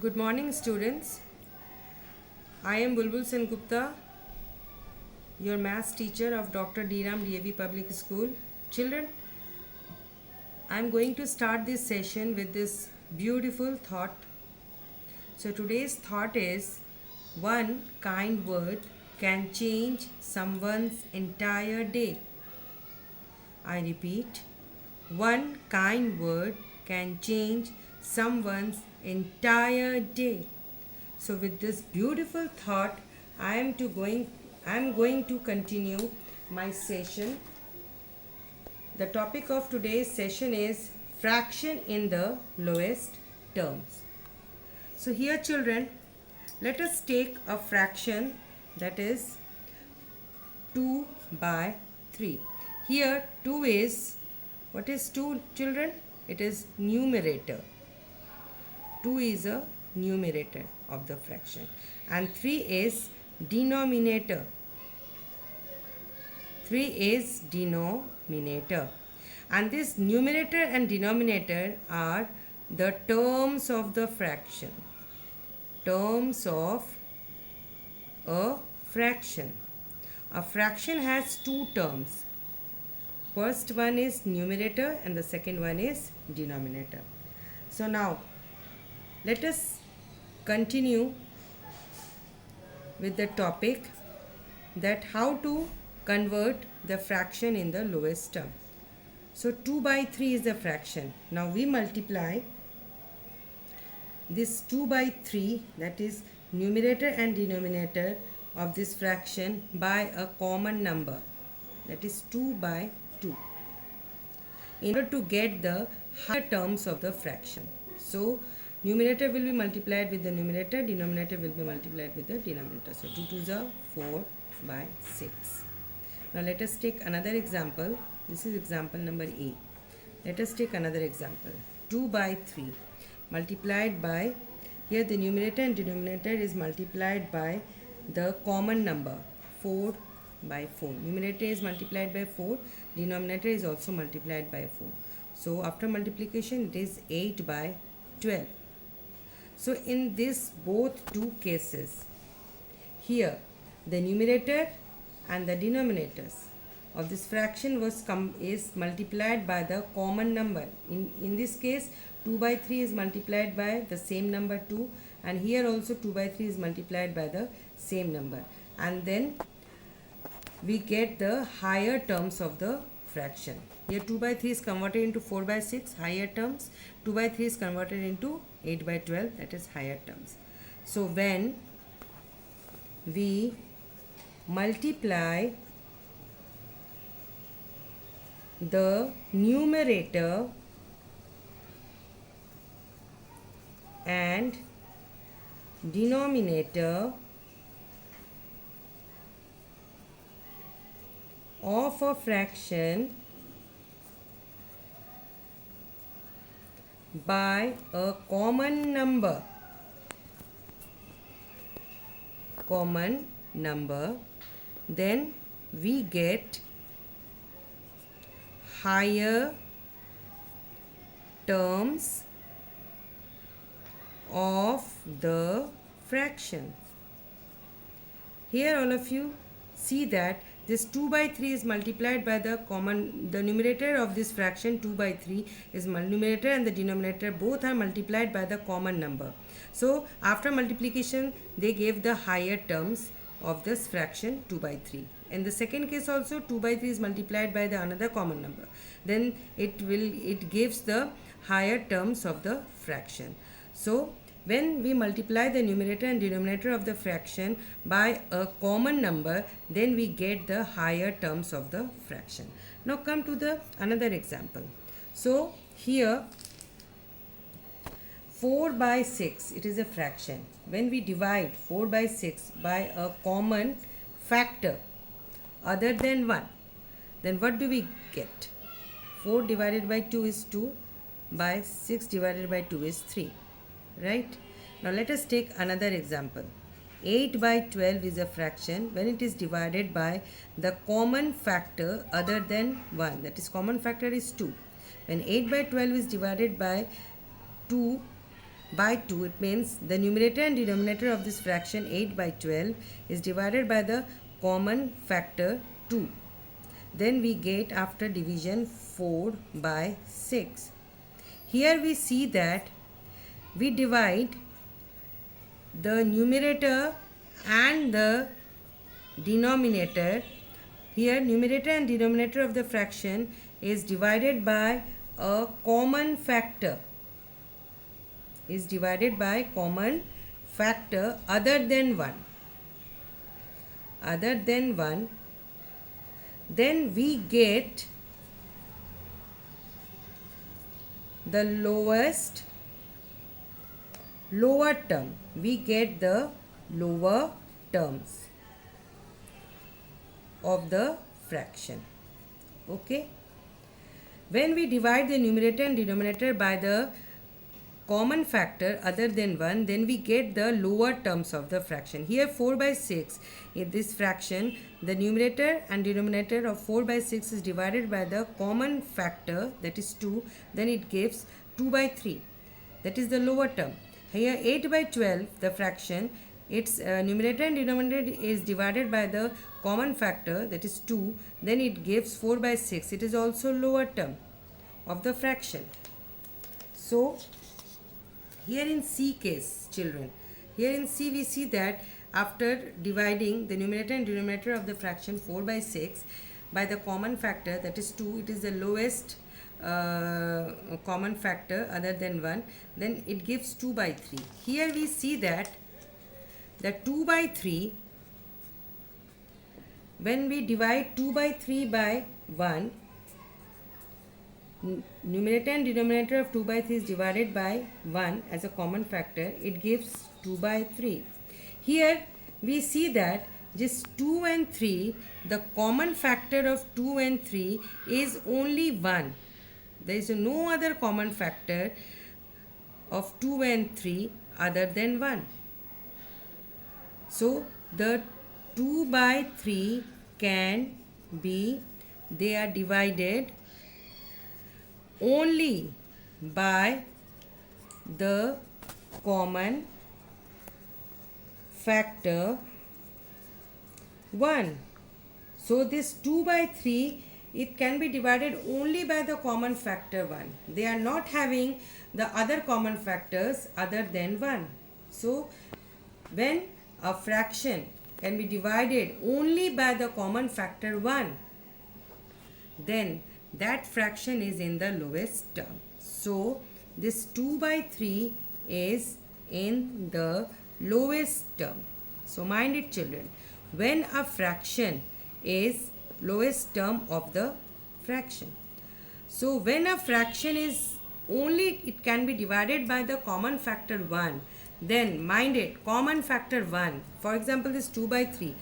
Good morning, students. I am Bulbul Sen Gupta, your maths teacher of Dr. D. Ram DAV Public School. Children, I am going to start this session with this beautiful thought. So, today's thought is one kind word can change someone's entire day. I repeat, one kind word can change someone's entire day. So with this beautiful thought, I am going to continue my session. The topic of today's session is fraction in the lowest terms. So here children, let us take a fraction that is 2 by 3. Here 2 is, what is 2 children? It is numerator. 2 is a numerator of the fraction and 3 is denominator. 3 is denominator, and this numerator and denominator are the terms of the fraction. Terms of a fraction. A fraction has two terms. First one is numerator and the second one is denominator. So now let us continue with the topic that how to convert the fraction in the lowest term. So 2 by 3 is the fraction. Now we multiply this 2 by 3, that is numerator and denominator of this fraction, by a common number, that is 2 by 2, in order to get the higher terms of the fraction. So numerator will be multiplied with the numerator, denominator will be multiplied with the denominator. So 2 2s are 4 by 6. Now let us take another example. This is example number A. Let us take another example. 2 by 3 multiplied by, here the numerator and denominator is multiplied by the common number 4 by 4. Numerator is multiplied by 4, denominator is also multiplied by 4. So after multiplication it is 8 by 12. So in this both two cases, here the numerator and the denominators of this fraction is multiplied by the common number. In this case 2 by 3 is multiplied by the same number 2, and here also 2 by 3 is multiplied by the same number, and then we get the higher terms of the fraction. Here 2 by 3 is converted into 4 by 6, higher terms. 2 by 3 is converted into 8 by 12, that is higher terms. So when we multiply the numerator and denominator of a fraction by a common number, then we get higher terms of the fraction. Here all of you see that this 2 by 3 is multiplied by the numerator of this fraction 2 by 3 is numerator and the denominator both are multiplied by the common number. So after multiplication they gave the higher terms of this fraction 2 by 3. In the second case also 2 by 3 is multiplied by the another common number. Then it gives the higher terms of the fraction. So when we multiply the numerator and denominator of the fraction by a common number, then we get the higher terms of the fraction. Now come to the another example. So here 4 by 6, it is a fraction. When we divide 4 by 6 by a common factor other than 1, then what do we get? 4 divided by 2 is 2, by 6 divided by 2 is 3. Right? Now let us take another example. 8 by 12 is a fraction when it is divided by the common factor other than 1. That is, common factor is 2. When 8 by 12 is divided by 2 by 2, it means the numerator and denominator of this fraction 8 by 12 is divided by the common factor 2. Then we get after division 4 by 6. Here we see that we divide the numerator and the denominator. Here numerator and denominator of the fraction is divided by a common factor, other than 1. Then we get the lower term. We get the lower terms of the fraction. Okay. When we divide the numerator and denominator by the common factor other than 1, then we get the lower terms of the fraction. Here 4 by 6, in this fraction, the numerator and denominator of 4 by 6 is divided by the common factor, that is 2, then it gives 2 by 3, that is the lower term. Here 8 by 12, the fraction, its numerator and denominator is divided by the common factor, that is 2, then it gives 4 by 6, it is also lower term of the fraction. So here in C case, children, here in C we see that after dividing the numerator and denominator of the fraction 4 by 6 by the common factor, that is 2, it is the lowest common factor other than 1, then it gives 2 by 3. Here we see that the 2 by 3, when we divide 2 by 3 by 1, numerator and denominator of 2 by 3 is divided by 1 as a common factor, it gives 2 by 3. Here we see that this 2 and 3, the common factor of 2 and 3 is only 1. There is no other common factor of 2 and 3 other than 1. So the 2 by 3 can be, they are divided only by the common factor 1. So this 2 by 3, it can be divided only by the common factor 1. They are not having the other common factors other than 1. So when a fraction can be divided only by the common factor 1, then that fraction is in the lowest term. So this 2 by 3 is in the lowest term. So mind it, children, when a fraction is lowest term of the fraction. So when a fraction is only, it can be divided by the common factor 1, then mind it, common factor 1, for example this 2 by 3,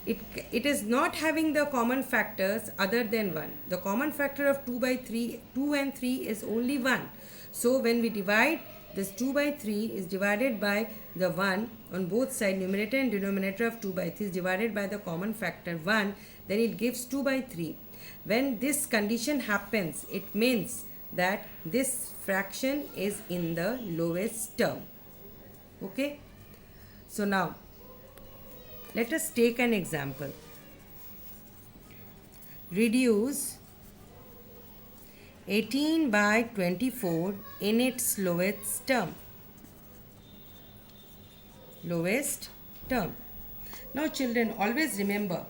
it is not having the common factors other than 1. The common factor of 2 by 3, 2 and 3 is only 1. So when we divide, this 2 by 3 is divided by the 1 on both sides, numerator and denominator of 2 by 3 is divided by the common factor 1, then it gives 2 by 3. When this condition happens, it means that this fraction is in the lowest term. Okay? So now let us take an example. Reduce 18 by 24 in its lowest term. Lowest term. Now children, always remember,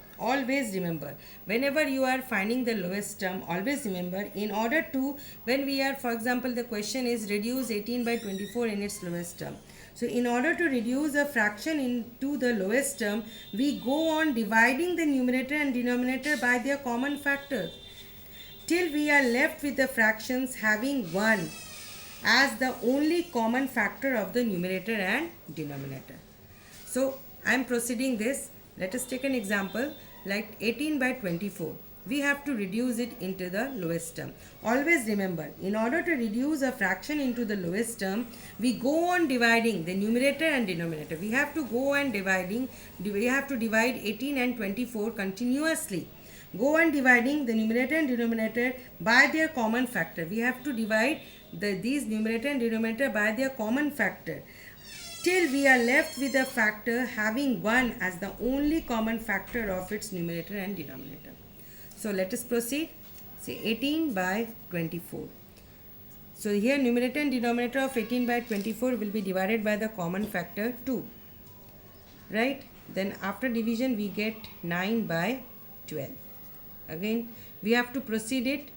whenever you are finding the lowest term, always remember, in order to, when we are, for example, the question is reduce 18 by 24 in its lowest term. So in order to reduce a fraction into the lowest term, we go on dividing the numerator and denominator by their common factor till we are left with the fractions having 1 as the only common factor of the numerator and denominator. So I am proceeding this. Let us take an example like 18 by 24. We have to reduce it into the lowest term. Always remember, in order to reduce a fraction into the lowest term, we go on dividing the numerator and denominator. We have to go on dividing, we have to divide 18 and 24 continuously. Go on dividing the numerator and denominator by their common factor. We have to divide these numerator and denominator by their common factor, till we are left with a factor having 1 as the only common factor of its numerator and denominator. So let us proceed. Say 18 by 24. So here numerator and denominator of 18 by 24 will be divided by the common factor 2. Right? Then after division we get 9 by 12. Again we have to proceed it.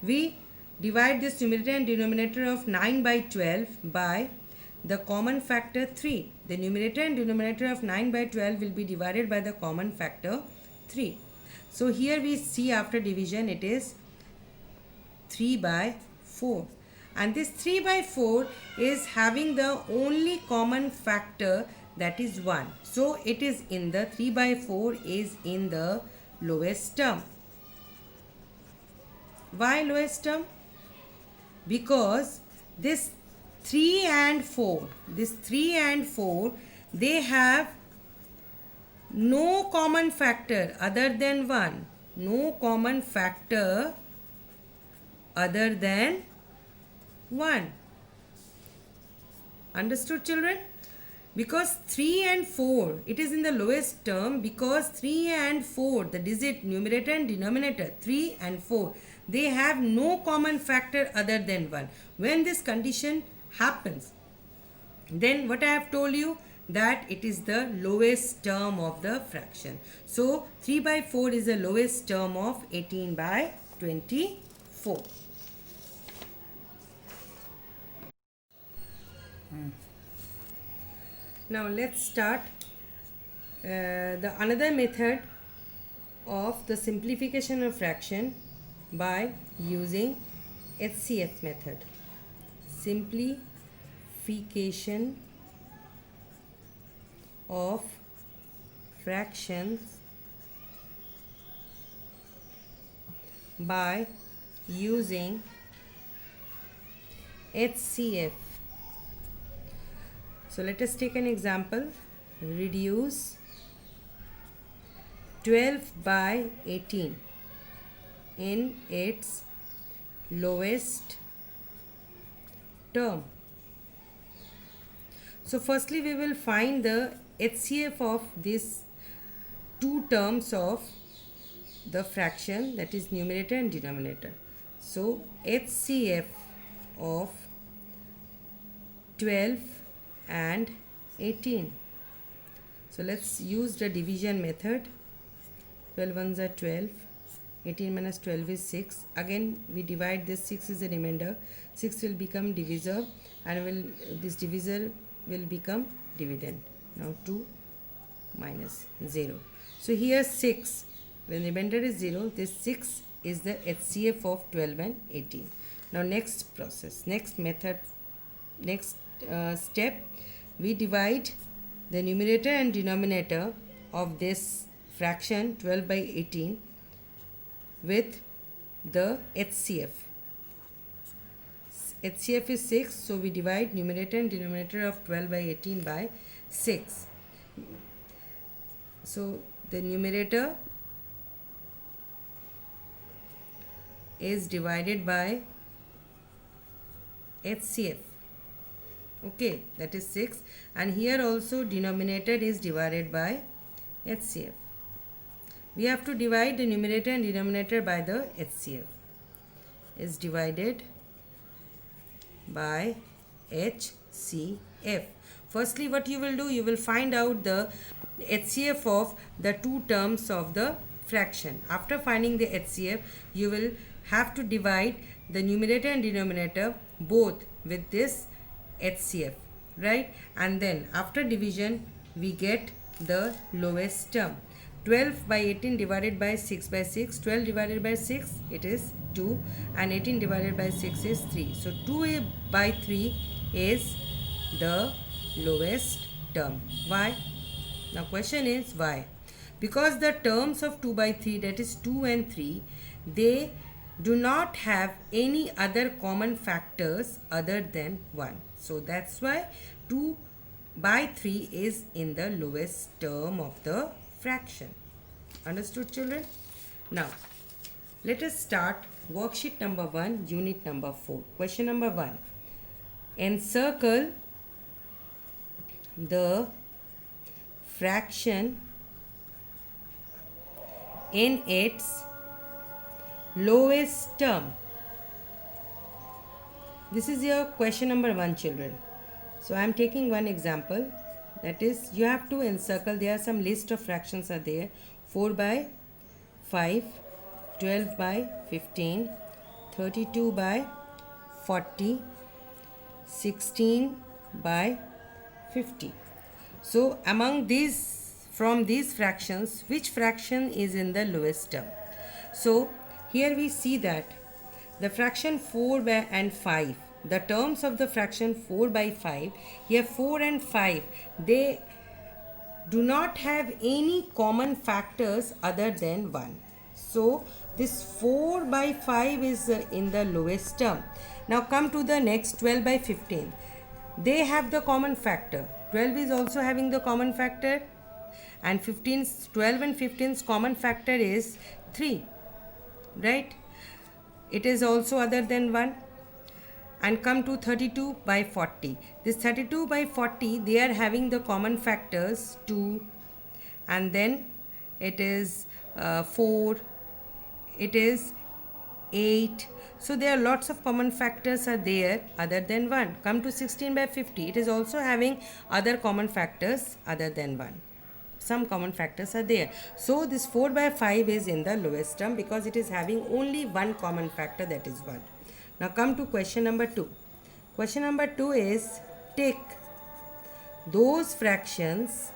We divide this numerator and denominator of 9 by 12 by the common factor 3. The numerator and denominator of 9 by 12 will be divided by the common factor 3. So here we see after division it is 3 by 4. And this 3 by 4 is having the only common factor, that is 1. So it is in the 3 by 4 is in the lowest term. Why lowest term? Because this 3 and 4, they have no common factor other than 1. No common factor other than 1. Understood, children? Because 3 and 4, it is in the lowest term because 3 and 4, the digit numerator and denominator, 3 and 4, they have no common factor other than 1. When this condition happens, then what I have told you, that it is the lowest term of the fraction. So 3 by 4 is the lowest term of 18 by 24. Now let's start the another method of the simplification of fraction by using HCF method. Simplification of fractions by using HCF. So let us take an example. Reduce 12 by 18 in its lowest term. So firstly we will find the HCF of these two terms of the fraction, that is numerator and denominator. So HCF of 12 and 18. So let's use the division method. 12 ones are 12, 18 minus 12 is 6. Again we divide this, 6 is a remainder, 6 will become divisor and this divisor will become dividend. Now 2 minus 0. So here 6, when the remainder is 0, this 6 is the HCF of 12 and 18. Now next process, next method, next step, we divide the numerator and denominator of this fraction 12 by 18 with the HCF. HCF is 6, so we divide numerator and denominator of 12 by 18 by 6. So the numerator is divided by HCF. Okay, that is 6, and here also denominator is divided by HCF. We have to divide the numerator and denominator by the HCF. Is divided by HCF. Firstly what you will do, you will find out the HCF of the two terms of the fraction. After finding the HCF, you will have to divide the numerator and denominator both with this HCF, right? And then after division we get the lowest term. 12 by 18 divided by 6 by 6. 12 divided by 6, it is 2, and 18 divided by 6 is 3. So 2 by 3 is the lowest term. Why? Now question is why? Because the terms of 2 by 3, that is 2 and 3, they do not have any other common factors other than 1. So that's why 2 by 3 is in the lowest term of the fraction. Understood, children? Now let us start Worksheet number 1, unit number 4. Question number 1. Encircle the fraction in its lowest term. This is your question number 1, children. So I am taking one example. That is, you have to encircle. There are some list of fractions are there. 4 by 5, 12 by 15, 32 by 40, 16 by 50. So among these, from these fractions, which fraction is in the lowest term? So here we see that the fraction 4 by and 5, the terms of the fraction 4 by 5, here 4 and 5, they do not have any common factors other than 1. So this 4 by 5 is in the lowest term. Now come to the next 12 by 15. They have the common factor. 12 is also having the common factor, and 12 and 15's common factor is 3, right? It is also other than 1. And come to 32 by 40. This 32 by 40, they are having the common factors 2, and then it is 4, it is 8. So there are lots of common factors are there other than 1. Come to 16 by 50. It is also having other common factors other than 1. Some common factors are there. So this 4 by 5 is in the lowest term because it is having only one common factor, that is 1. Now come to question number 2. Question number 2 is, take those fractions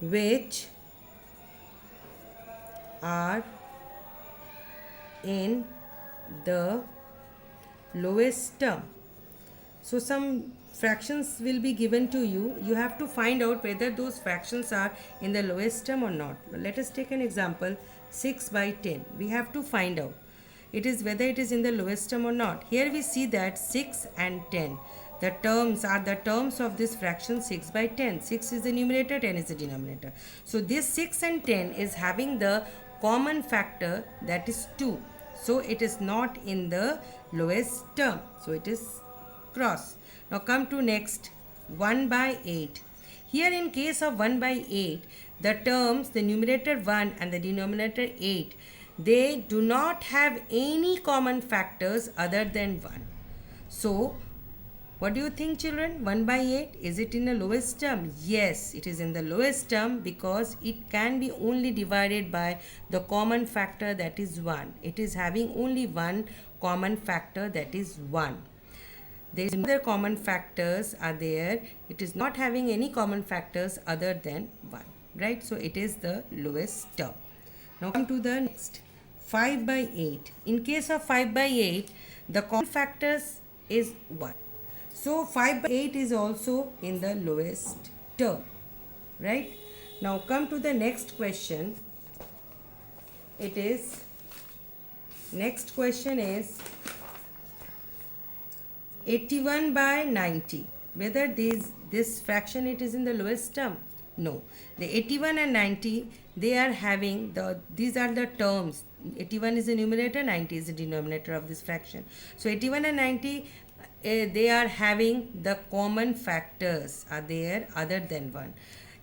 which are in the lowest term. So some fractions will be given to you. You have to find out whether those fractions are in the lowest term or not. Let us take an example. 6 by 10. We have to find out it is whether it is in the lowest term or not. Here we see that 6 and 10, the terms are the terms of this fraction 6 by 10. 6 is the numerator, 10 is the denominator. So this 6 and 10 is having the common factor, that is 2. So it is not in the lowest term. So it is cross. Now come to next, 1 by 8. Here in case of 1 by 8, the terms, the numerator 1 and the denominator 8, they do not have any common factors other than 1. So what do you think, children? 1 by 8, is it in the lowest term? Yes, it is in the lowest term because it can be only divided by the common factor, that is 1. It is having only one common factor, that is 1. There is other common factors are there. It is not having any common factors other than 1, right? So it is the lowest term. Now come to the next, 5 by 8. In case of 5 by 8, the common factors is 1. So 5 by 8 is also in the lowest term, right? Now come to the next question. It is, next question is 81 by 90. Whether this fraction it is in the lowest term? No. The 81 and 90, they are having these are the terms. 81 is the numerator, 90 is the denominator of this fraction. So 81 and 90, they are having the common factors are there other than 1.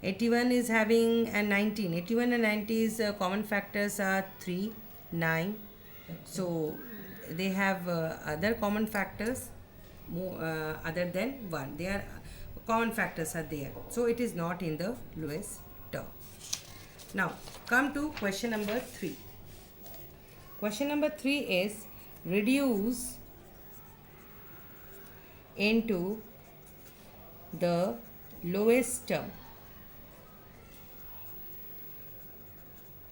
81 is having and 19. 81 and 90's common factors are 3, 9. So they have other common factors other than 1. Their common factors are there. So it is not in the lowest term. Now come to question number 3. Question number 3 is, reduce into the lowest term.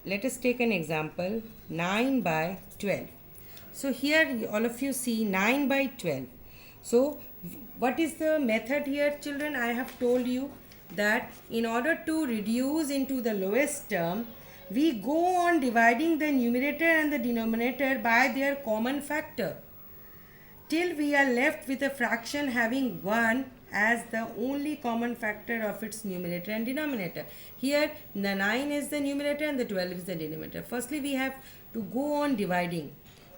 Let us take an example, 9 by 12. So here all of you see 9 by 12. So what is the method here, children? I have told you that in order to reduce into the lowest term, we go on dividing the numerator and the denominator by their common factor till we are left with a fraction having 1 as the only common factor of its numerator and denominator. Here the 9 is the numerator and the 12 is the denominator. Firstly, we have to go on dividing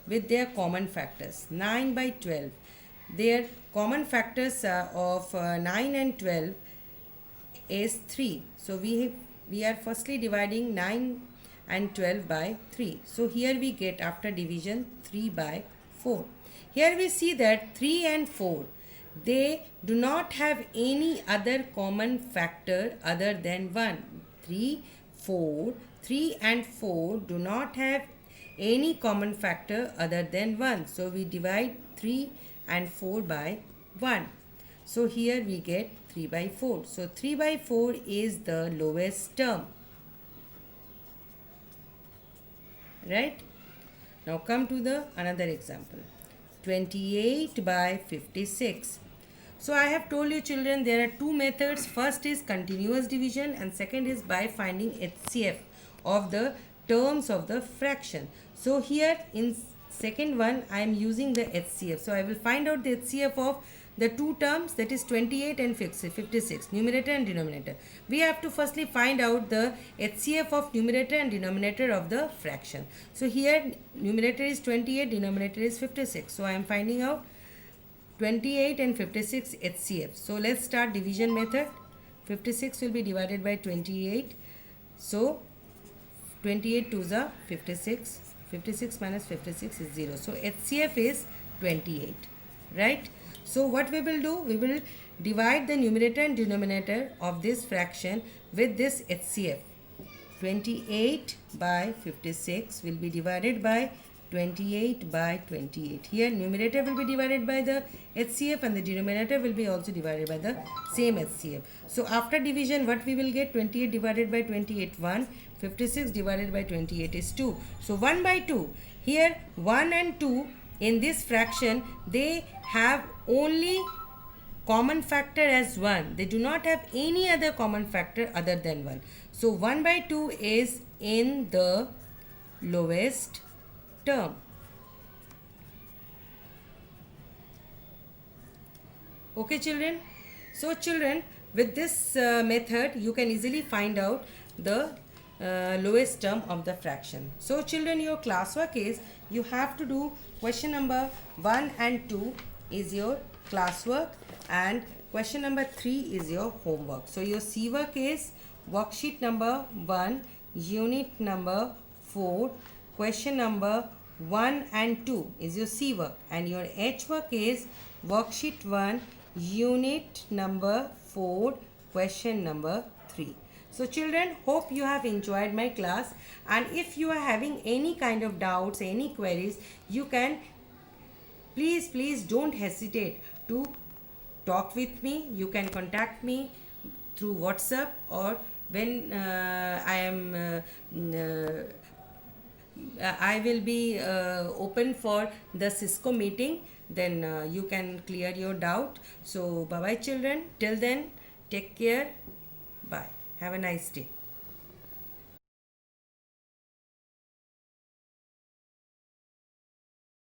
with their common factors. 9 by 12. Their common factors of 9 and 12 is 3. So we are firstly dividing 9 and 12 by 3. So here we get, after division, 3 by 4. Here we see that 3 and 4, they do not have any other common factor other than 1. 3 and 4 do not have any common factor other than 1. So we divide 3 and 4 by 1. So here we get 3 by 4. So 3 by 4 is the lowest term. Right? Now come to the another example. 28 by 56. So I have told you, children, there are two methods. First is continuous division and second is by finding HCF of the terms of the fraction. So here in second one I am using the HCF. So I will find out the HCF of the two terms, that is 28 and 56, numerator and denominator. We have to firstly find out the HCF of numerator and denominator of the fraction. So here numerator is 28, denominator is 56. So I am finding out 28 and 56 HCF. So let's start division method. 56 will be divided by 28. So 28 to the 56. 56 minus 56 is 0. So HCF is 28. Right? So what we will do? We will divide the numerator and denominator of this fraction with this HCF. 28 by 56 will be divided by 28 by 28. Here numerator will be divided by the HCF and the denominator will be also divided by the same HCF. So after division, what we will get? 28 divided by 28, 1. 56 divided by 28 is 2. So 1 by 2. Here 1 and 2 in this fraction, they have only common factor as 1. They do not have any other common factor other than 1. So 1 by 2 is in the lowest term. Okay, children? So children, with this method you can easily find out the lowest term of the fraction. So children, your classwork is, you have to do question number 1 and 2 is your classwork and question number 3 is your homework. So your C work is worksheet number 1, unit number 4, question number 1 and 2 is your C work, and your H work is worksheet 1, unit number 4, question number 3. So children, hope you have enjoyed my class, and if you are having any kind of doubts, any queries, you can please don't hesitate to talk with me. You can contact me through WhatsApp, or when I will be open for the Cisco meeting, then you can clear your doubt. So bye bye children, till then take care, bye, have a nice day.